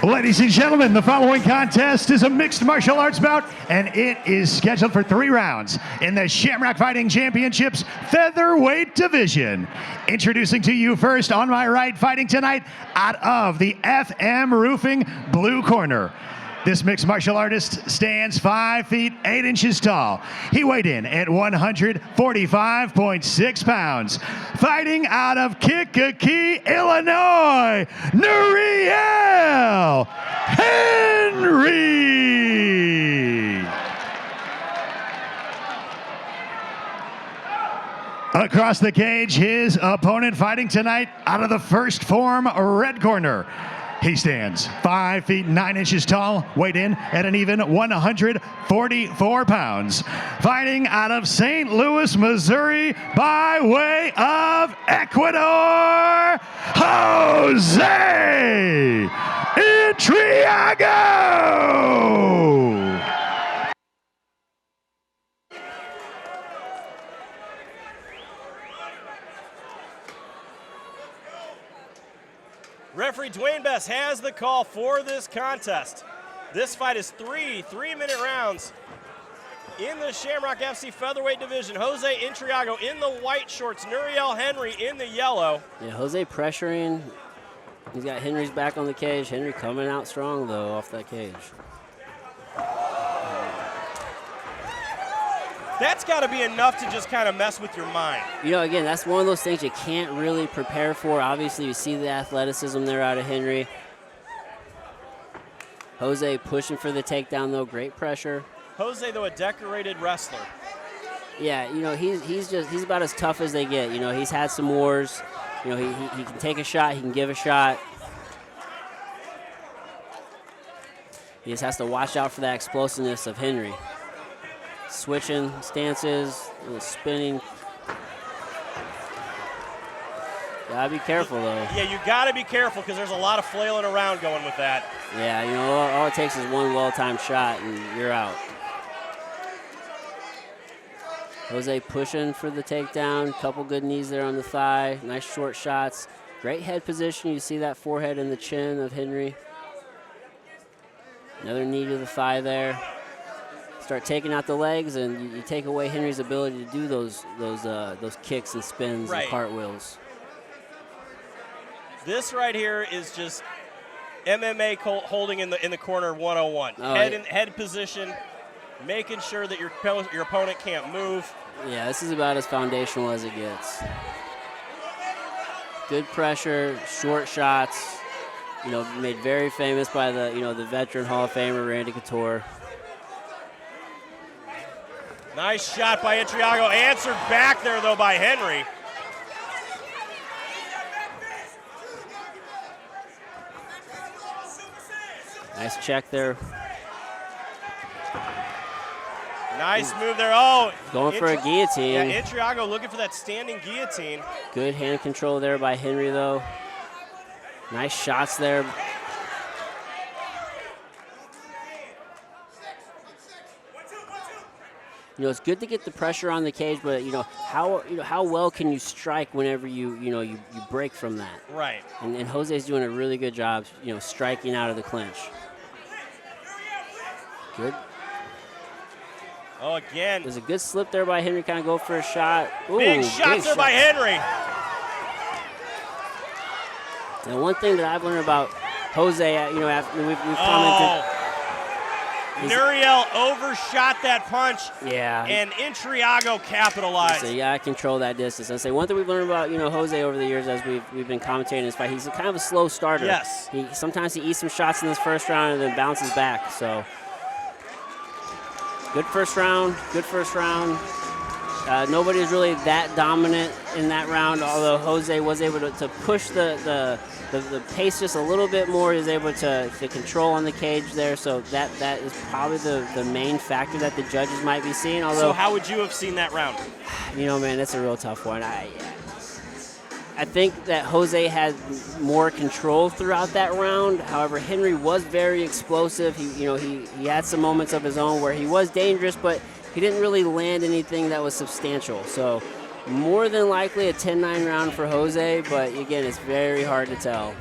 Ladies and gentlemen, the following contest is a mixed martial arts bout, and it is scheduled for 3 rounds in the Shamrock Fighting Championships featherweight division. Introducing to you first, on my right, fighting tonight out of the FM Roofing blue corner. This mixed martial artist stands 5 feet 8 inches tall. He weighed in at 145.6 pounds. Fighting out of Kankakee, Illinois, Nuriel Henry. Across the cage, his opponent fighting tonight out of the First Form red corner. He stands 5 feet 9 inches tall, weighed in at an even 144 pounds. Fighting out of St. Louis, Missouri, by way of Ecuador, Jose Intriago. Referee Dwayne Bess has the call for this contest. This fight is 3 3-minute rounds in the Shamrock FC featherweight division. Jose Intriago in the white shorts, Nuriel Henry in the yellow. Yeah, Jose pressuring. He's got Henry's back on the cage. Henry coming out strong, though, off that cage. That's got to be enough to just kind of mess with your mind. You know, again, that's one of those things you can't really prepare for. Obviously, you see the athleticism there out of Henry. Jose pushing for the takedown, though. Great pressure. Jose, though, a decorated wrestler. Yeah, you know, he's about as tough as they get. You know, he's had some wars. You know, he can take a shot. He can give a shot. He just has to watch out for that explosiveness of Henry. Switching stances, spinning. Gotta be careful, though. Yeah, you gotta be careful because there's a lot of flailing around going with that. Yeah, you know, all it takes is one well-timed shot and you're out. Jose pushing for the takedown. Couple good knees there on the thigh. Nice short shots. Great head position. You see that forehead and the chin of Henry. Another knee to the thigh there. Start taking out the legs, and you take away Henry's ability to do those kicks and spins and cartwheels. This right here is just MMA holding in the corner 101. Head position, making sure that your opponent can't move. Yeah, this is about as foundational as it gets. Good pressure, short shots. You know, made very famous by the veteran Hall of Famer Randy Couture. Nice shot by Intriago, answered back there, though, by Henry. Nice check there. Nice move there. Oh, going for a guillotine. Yeah, Intriago looking for that standing guillotine. Good hand control there by Henry, though. Nice shots there. You know, it's good to get the pressure on the cage, but how well can you strike whenever you break from that? Right. And Jose's doing a really good job, striking out of the clinch. Good. Oh, again. There's a good slip there by Henry, kind of go for a shot. Ooh, big shots there by Henry. Now, one thing that I've learned about Jose, after we've commented. Nuriel overshot that punch. Yeah. And Intriago capitalized. So yeah, I control that distance. I say one thing we've learned about Jose over the years as we've been commentating this fight. He's kind of a slow starter. Yes. Sometimes he eats some shots in this first round and then bounces back. So good first round. Good first round. Nobody was really that dominant in that round, although Jose was able to push the pace just a little bit more. He was able to control on the cage there, so that is probably the main factor that the judges might be seeing. Although, so how would you have seen that round? Man, that's a real tough one. I think that Jose had more control throughout that round. However, Henry was very explosive. He had some moments of his own where he was dangerous, but he didn't really land anything that was substantial. So more than likely a 10-9 round for Jose, but again, it's very hard to tell.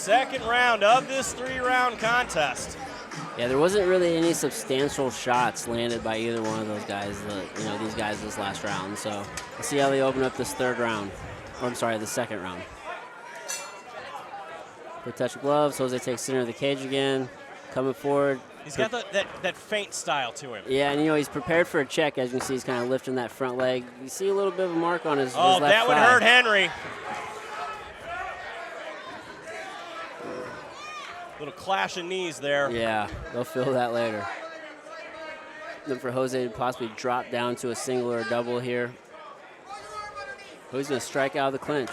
second round of this 3-round contest. Yeah, there wasn't really any substantial shots landed by either one of those guys, these guys this last round. So let's see how they open up this third round. Or I'm sorry, the second round. Good touch of gloves. Jose takes center of the cage again. Coming forward. He's got that feint style to him. Yeah, and he's prepared for a check. As you can see, he's kind of lifting that front leg. You see a little bit of a mark on his left that would thigh. hurt Henry. Little clash of knees there. Yeah, they'll feel that later. Look for Jose to possibly drop down to a single or a double here. Who's going to strike out of the clinch?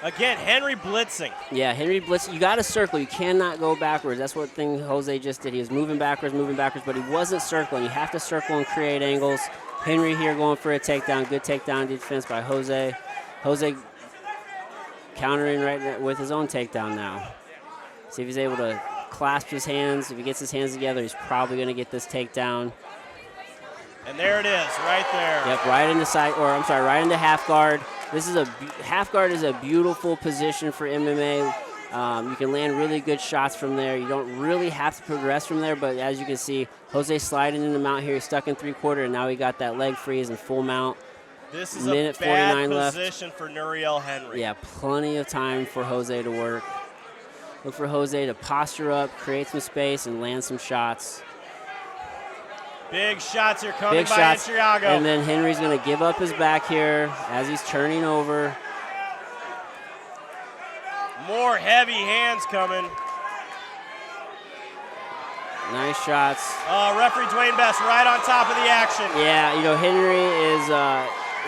Again, Henry blitzing. Yeah, Henry blitzing. You got to circle. You cannot go backwards. That's what thing Jose just did. He was moving backwards, but he wasn't circling. You have to circle and create angles. Henry here going for a takedown. Good takedown defense by Jose. Jose countering right with his own takedown now. See if he's able to clasp his hands. If he gets his hands together, he's probably going to get this takedown. And there it is, right there. Yep, right into half guard. Half guard is a beautiful position for MMA. You can land really good shots from there. You don't really have to progress from there, but as you can see, Jose sliding in the mount here. He's stuck in 3/4, and now he got that leg freeze and full mount. This is a bad position for Nuriel Henry. Yeah, plenty of time for Jose to work. Look for Jose to posture up, create some space, and land some shots. Big shots here coming by Intriago. And then Henry's going to give up his back here as he's turning over. More heavy hands coming. Nice shots. Referee Dwayne Best right on top of the action. Yeah, Henry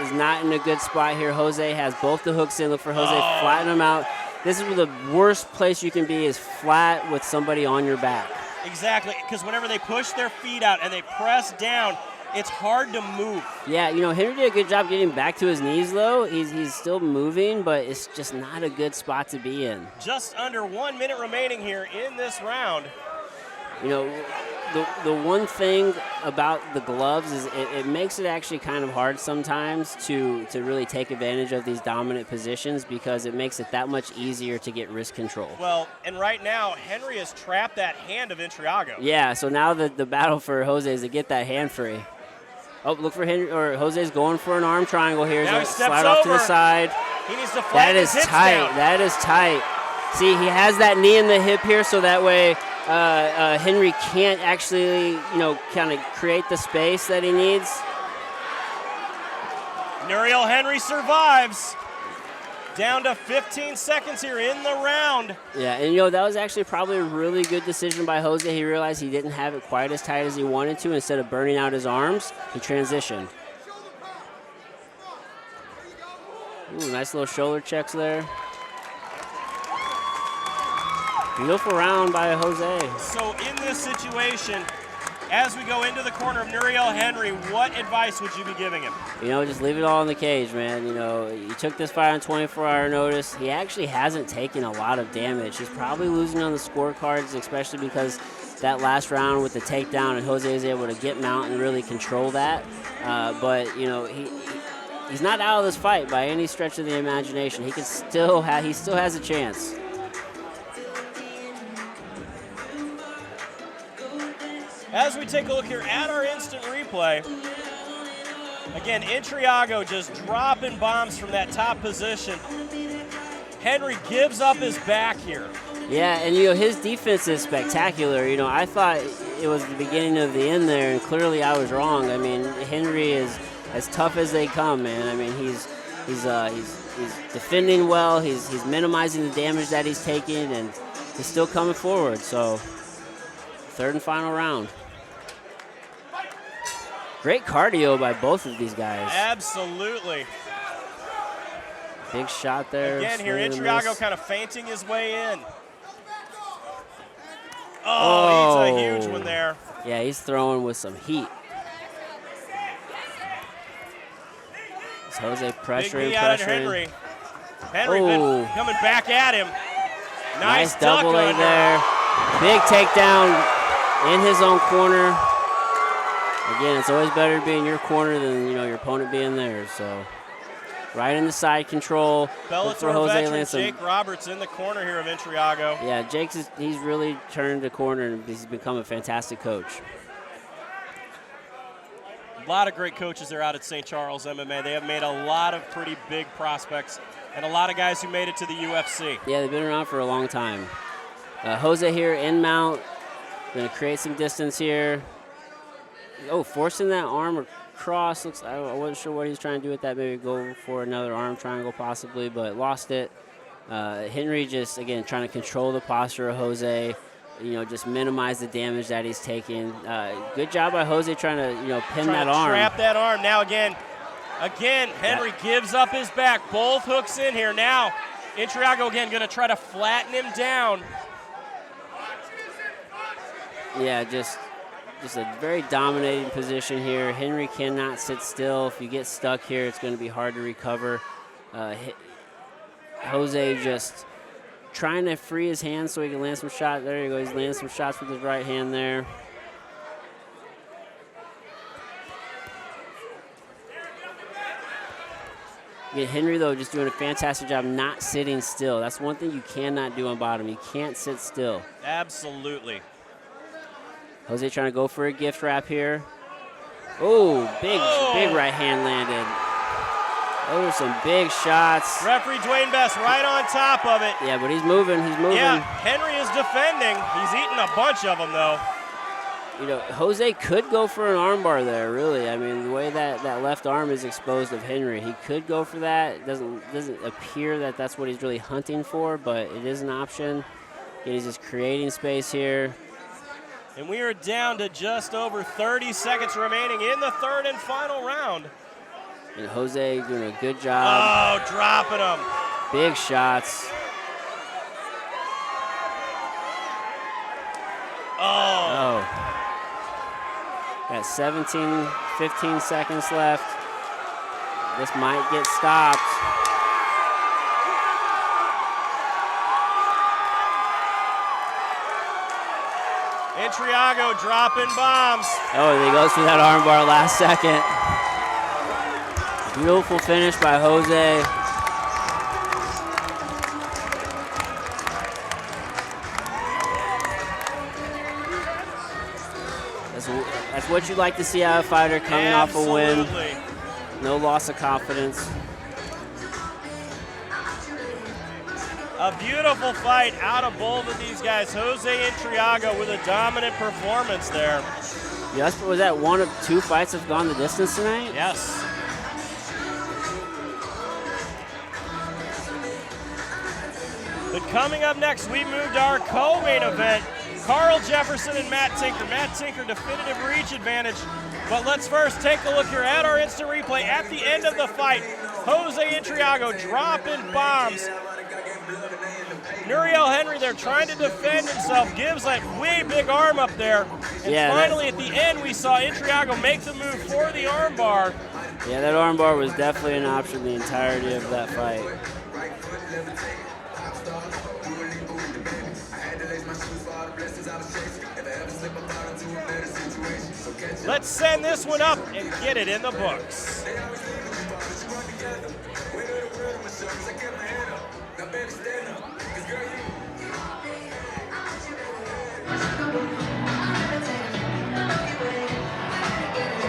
is not in a good spot here. Jose has both the hooks in. Look for Jose, flatten him out. This is the worst place you can be, is flat with somebody on your back. Exactly, because whenever they push their feet out and they press down, it's hard to move. Yeah, Henry did a good job getting back to his knees, though. He's still moving, but it's just not a good spot to be in. Just under 1 minute remaining here in this round. The one thing about the gloves is it makes it actually kind of hard sometimes to really take advantage of these dominant positions, because it makes it that much easier to get wrist control. Well, and right now, Henry has trapped that hand of Intriago. Yeah, so now the battle for Jose is to get that hand free. Oh, look for Henry, or Jose's going for an arm triangle here. Now he steps slide off to the side. He needs to flatten his hips down. That is tight. See, he has that knee in the hip here, so that way Henry can't actually, kind of create the space that he needs. Nuriel Henry survives. Down to 15 seconds here in the round. Yeah, and that was actually probably a really good decision by Jose. He realized he didn't have it quite as tight as he wanted to. Instead of burning out his arms, he transitioned. Ooh, nice little shoulder checks there. Beautiful round by Jose. So in this situation, as we go into the corner of Nuriel Henry, what advice would you be giving him? Just leave it all in the cage, man. You took this fight on 24-hour notice. He actually hasn't taken a lot of damage. He's probably losing on the scorecards, especially because that last round with the takedown, and Jose is able to get mount and really control that. But he's not out of this fight by any stretch of the imagination. He still has a chance. As we take a look here at our instant replay, again, Intriago just dropping bombs from that top position. Henry gives up his back here. Yeah, and his defense is spectacular. I thought it was the beginning of the end there, and clearly I was wrong. I mean, Henry is as tough as they come, man. I mean, he's defending well. He's minimizing the damage that he's taking, and he's still coming forward. So, third and final round. Great cardio by both of these guys. Absolutely. Big shot there. Again here, Intriago kind of feinting his way in. Oh, he's a huge one there. Yeah, he's throwing with some heat. It's Jose pressuring. Henry. Henry coming back at him. Nice double duck leg there. Big takedown in his own corner. Again, it's always better to be in your corner than your opponent being there. So right in the side control. Bellator veteran Jake Roberts in the corner here of Intriago. Yeah, he's really turned the corner and he's become a fantastic coach. A lot of great coaches are out at St. Charles MMA. They have made a lot of pretty big prospects and a lot of guys who made it to the UFC. Yeah, they've been around for a long time. Jose here in mount. Going to create some distance here. Oh, forcing that arm across. I wasn't sure what he's trying to do with that. Maybe go for another arm triangle possibly, but lost it. Henry just, again, trying to control the posture of Jose. Just minimize the damage that he's taking. Good job by Jose trying to, pin that arm. Trap that arm. Now again, Henry gives up his back. Both hooks in here. Now, Intriago again going to try to flatten him down. Yeah, just a very dominating position here. Henry cannot sit still. If you get stuck here, it's going to be hard to recover. Jose just trying to free his hand so he can land some shots. There you go. He's landing some shots with his right hand there. Yeah, Henry, though, just doing a fantastic job not sitting still. That's one thing you cannot do on bottom. You can't sit still. Absolutely. Jose trying to go for a gift wrap here. Oh, big right hand landed. Those are some big shots. Referee Dwayne Best right on top of it. Yeah, but he's moving. Yeah, Henry is defending. He's eating a bunch of them, though. Jose could go for an armbar there, really. I mean, the way that left arm is exposed of Henry, he could go for that. It doesn't appear that that's what he's really hunting for, but it is an option. He's just creating space here. And we are down to just over 30 seconds remaining in the third and final round. And Jose doing a good job. Oh, dropping them. Big shots. Oh. Got 17, 15 seconds left. This might get stopped. Intriago dropping bombs. Oh, he goes for that armbar last second. Beautiful finish by Jose. That's what you like to see out of a fighter coming off a win. No loss of confidence. A beautiful fight out of both of these guys. Jose Intriago with a dominant performance there. Yes, was that one of two fights that have gone the distance tonight? Yes. But coming up next, we moved our co-main event. Carl Jefferson and Matt Tinker. Matt Tinker, definitive reach advantage. But let's first take a look here at our instant replay. At the end of the fight, Jose Intriago dropping bombs. Nuriel Henry there trying to defend himself, gives that way big arm up there. And finally at the end, we saw Intriago make the move for the armbar. Yeah, that armbar was definitely an option the entirety of that fight. Let's send this one up and get it in the books.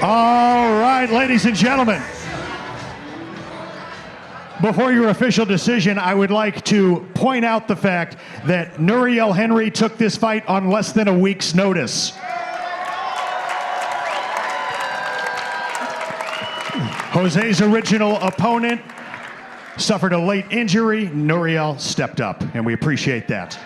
All right, ladies and gentlemen. Before your official decision, I would like to point out the fact that Nuriel Henry took this fight on less than a week's notice. Jose's original opponent suffered a late injury. Nuriel stepped up, and we appreciate that.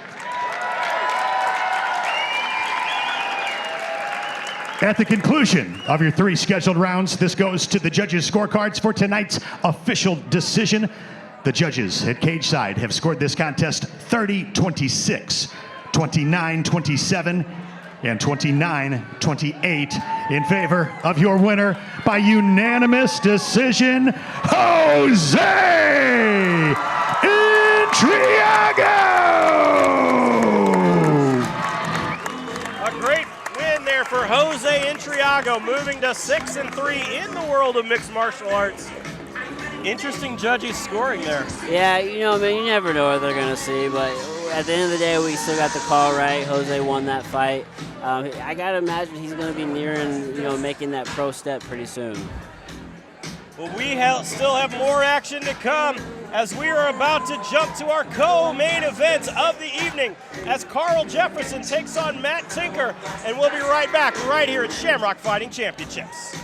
At the conclusion of your 3 scheduled rounds, this goes to the judges' scorecards for tonight's official decision. The judges at cage side have scored this contest 30-26, 29-27, and 29-28 in favor of your winner by unanimous decision, Jose Intriago! A great win there for Jose Intriago, moving to 6-3 in the world of mixed martial arts. Interesting judges scoring there. Yeah, man, you never know what they're going to see, but at the end of the day, we still got the call right. Jose won that fight. I got to imagine he's going to be nearing, making that pro step pretty soon. Well, we still have more action to come as we are about to jump to our co-main event of the evening as Carl Jefferson takes on Matt Tinker, and we'll be right back right here at Shamrock Fighting Championships.